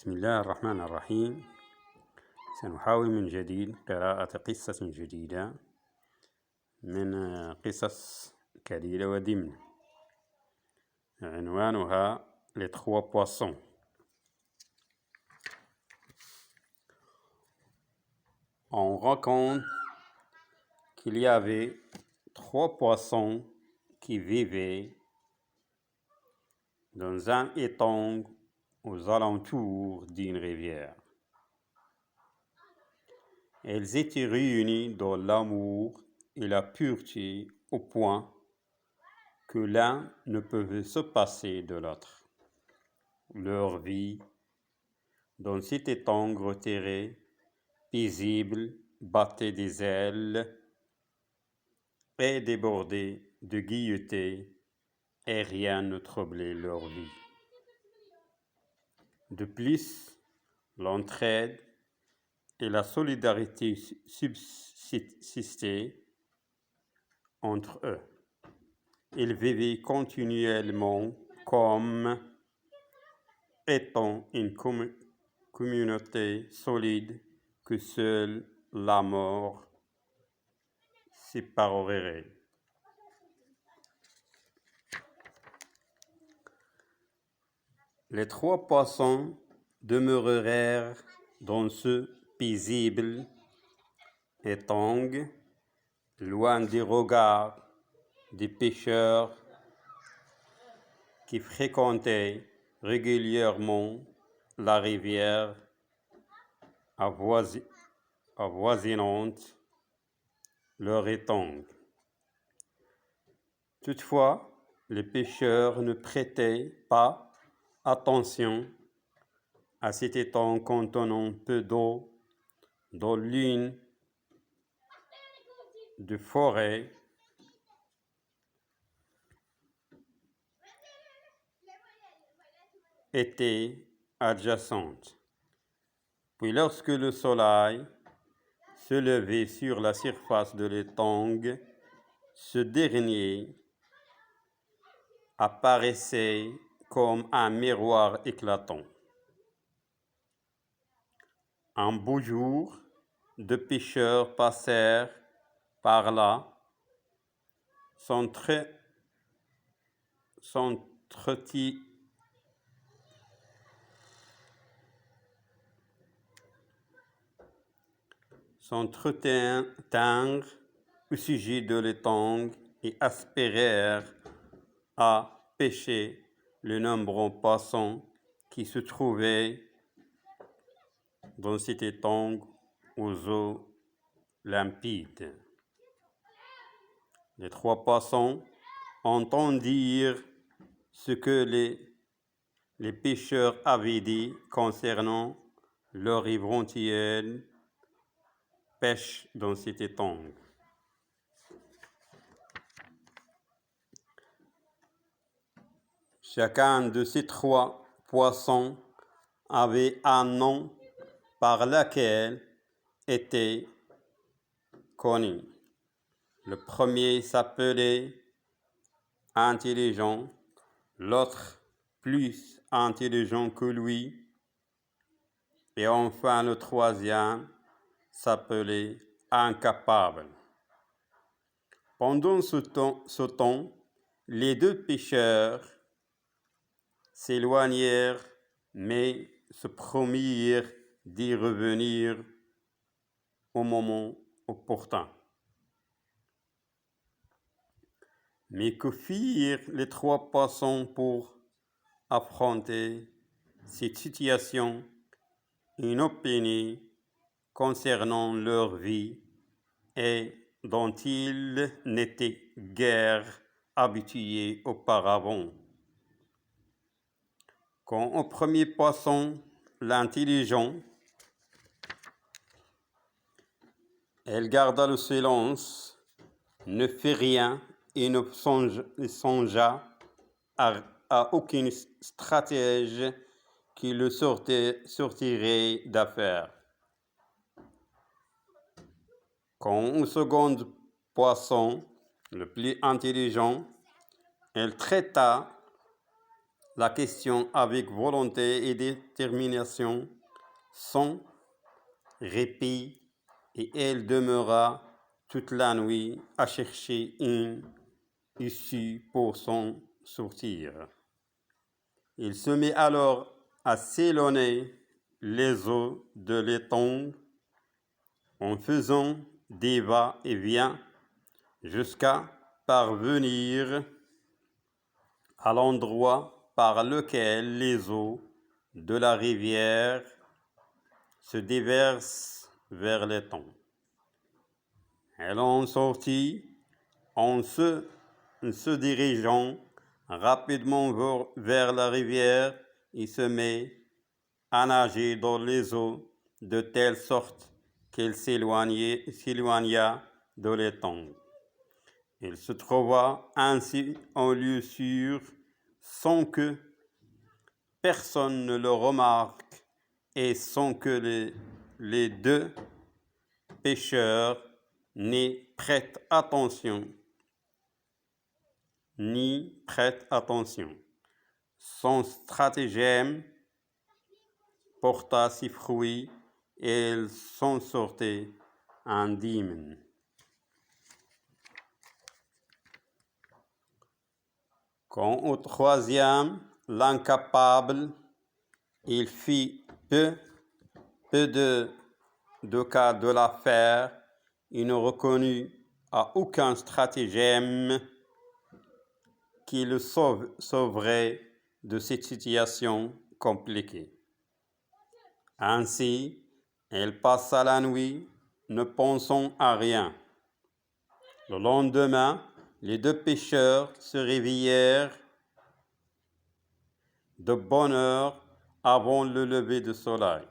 بسم الله الرحمن الرحيم. سنحاول من جديد قراءة قصة جديدة من قصص كليلة ودمنة، عنوانها Les Trois Poissons. On raconte qu'il y avait 3 poissons qui vivaient dans un étang aux alentours d'une rivière. Elles étaient réunies dans l'amour et la pureté au point que l'un ne pouvait se passer de l'autre. Leur vie dans cet étang retiré, paisible, battait des ailes et débordait de gaieté, et rien ne troublait leur vie. De plus, l'entraide et la solidarité subsistaient entre eux. Ils vivaient continuellement comme étant une communauté solide que seule la mort séparerait. Les 3 poissons demeurèrent dans ce paisible étang, loin des regards des pêcheurs qui fréquentaient régulièrement la rivière avoisinante leur étang. Toutefois, les pêcheurs ne prêtaient pas attention à cet étang contenant peu d'eau dans l'une des forêts était adjacente. Puis lorsque le soleil se levait sur la surface de l'étang, ce dernier apparaissait comme un miroir éclatant. Un beau jour, 2 pêcheurs passèrent par là, s'entretinrent au sujet de l'étang et aspirèrent à pêcher le nombreux poissons qui se trouvaient dans cet étang aux eaux limpides. Les 3 poissons entendirent ce que les pêcheurs avaient dit concernant leur éventuelle pêche dans cet étang. Chacun de ces 3 poissons avait un nom par lequel était connu. Le premier s'appelait intelligent, l'autre plus intelligent que lui, et enfin le troisième s'appelait incapable. Pendant ce temps, les 2 pêcheurs s'éloignèrent, mais se promirent d'y revenir au moment opportun. Mais que firent les 3 poissons pour affronter cette situation inopinée concernant leur vie et dont ils n'étaient guère habitués auparavant? Quand au premier poisson, l'intelligent, elle garda le silence, ne fit rien et ne songea à aucune stratégie qui le sortirait d'affaire. Quand au second poisson, le plus intelligent, elle traita la question avec volonté et détermination, sans répit, et elle demeura toute la nuit à chercher une issue pour s'en sortir. Il se mit alors à sillonner les eaux de l'étang en faisant des va-et-vient jusqu'à parvenir à l'endroit par lequel les eaux de la rivière se déversent vers l'étang. Elle en sortit en se dirigeant rapidement vers la rivière et se met à nager dans les eaux de telle sorte qu'elle s'éloigna de l'étang. Il se trouva ainsi en lieu sûr, sans que personne ne le remarque et sans que les deux pêcheurs n'y prêtent attention. Son stratagème porta ses fruits et ils s'en sortaient indemnes. Quand au troisième, l'incapable, il fit peu de cas de l'affaire, il ne reconnut à aucun stratagème qui le sauverait de cette situation compliquée. Ainsi, elle passa la nuit, ne pensant à rien. Le lendemain, les deux pêcheurs se réveillèrent de bonne heure avant le lever du soleil.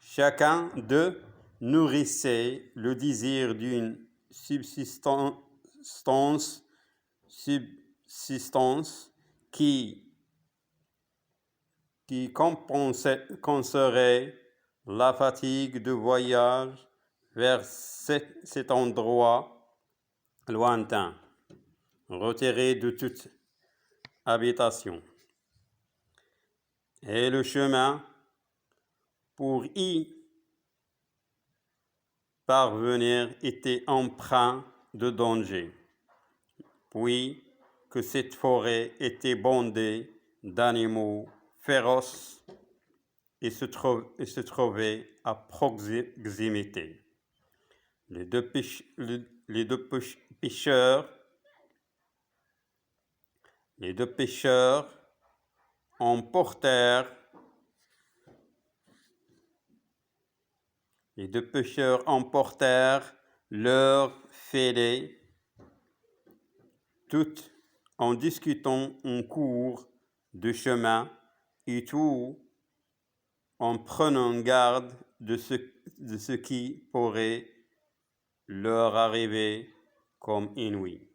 Chacun d'eux nourrissait le désir d'une subsistance qui compenserait la fatigue du voyage vers cet endroit lointain, retiré de toute habitation. Et le chemin pour y parvenir était empreint de dangers, puis que cette forêt était bondée d'animaux féroces et se trouvait à proximité. Les deux pêcheurs emportèrent leurs filets, tout en discutant en cours de chemin et tout en prenant garde de ce qui pourrait leur arriver comme inouï.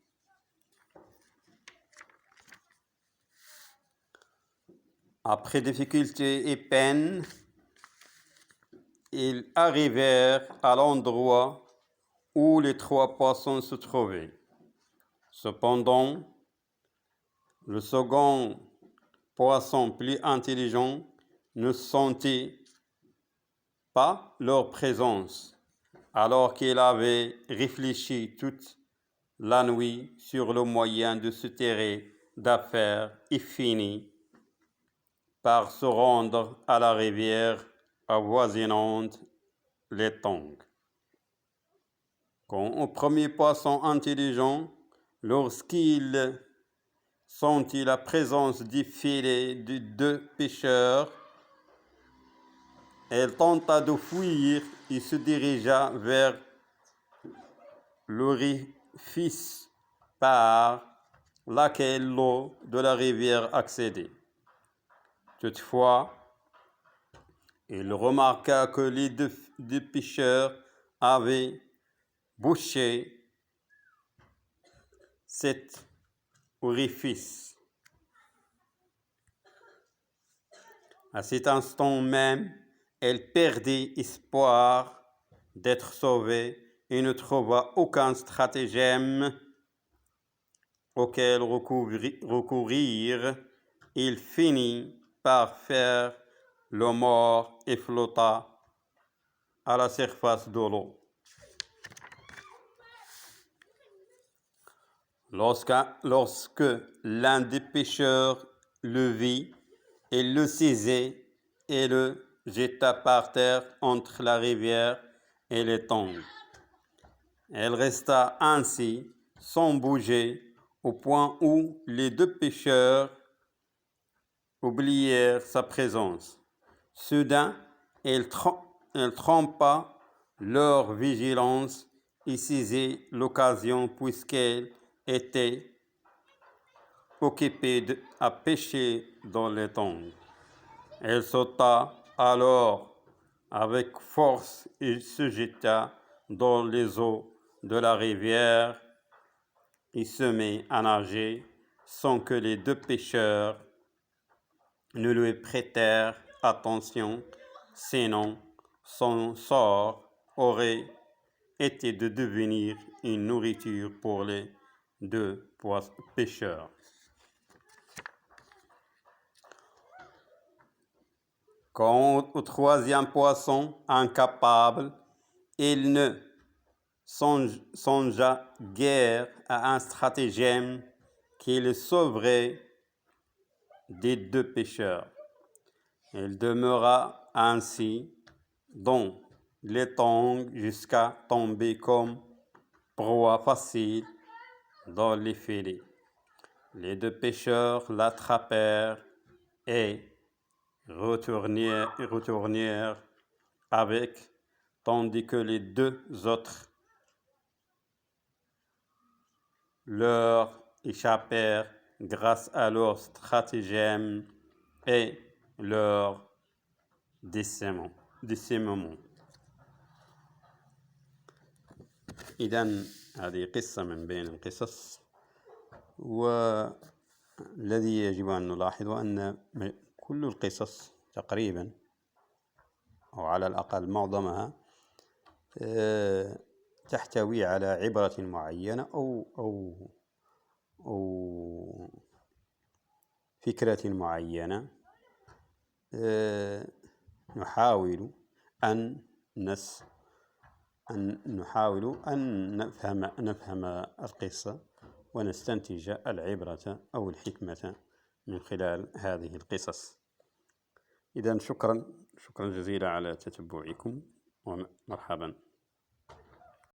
Après difficultés et peines, ils arrivèrent à l'endroit où les trois poissons se trouvaient. Cependant, le second poisson, plus intelligent, ne sentait pas leur présence, alors qu'il avait réfléchi toute la nuit sur le moyen de se tirer d'affaire et finit par se rendre à la rivière avoisinante l'étang. Quand au premier poisson intelligent, lorsqu'il sentit la présence du filet de deux pêcheurs, elle tenta de fuir et se dirigea vers l'orifice par laquelle l'eau de la rivière accédait. Toutefois, il remarqua que les deux pêcheurs avaient bouché cet orifice. À cet instant même, elle perdit espoir d'être sauvée et ne trouva aucun stratagème auquel recourir il finit par faire le mort et flotta à la surface de l'eau. Lorsque l'un des pêcheurs le vit, il le saisit et le jeta par terre entre la rivière et l'étang. Elle resta ainsi, sans bouger, au point où les deux pêcheurs oublièrent sa présence. Soudain, elle trompa leur vigilance et saisit l'occasion puisqu'elle était occupée à pêcher dans l'étang. Elle sauta alors avec force et se jeta dans les eaux de la rivière et se mit à nager sans que les deux pêcheurs ne lui prêtèrent attention, sinon son sort aurait été de devenir une nourriture pour les deux pêcheurs. Quant au troisième poisson, incapable, il ne songea guère à un stratagème qui le sauverait des deux pêcheurs. Il demeura ainsi dans l'étang jusqu'à tomber comme proie facile dans les filets. Les deux pêcheurs l'attrapèrent et retournèrent avec, tandis que les deux autres leur échappèrent grâce à leur stratagème et leur discernement. إذن هذه قصة من بين القصص، والذي يجب أن نلاحظ أن كل القصص تقريبا أو على الأقل معظمها تحتوي على عبرة معينة أو فكرة معينة نحاول أن نفهم القصة ونستنتج العبرة أو الحكمة من خلال هذه القصص. إذن شكرا جزيلا على تتبعكم ومرحبا.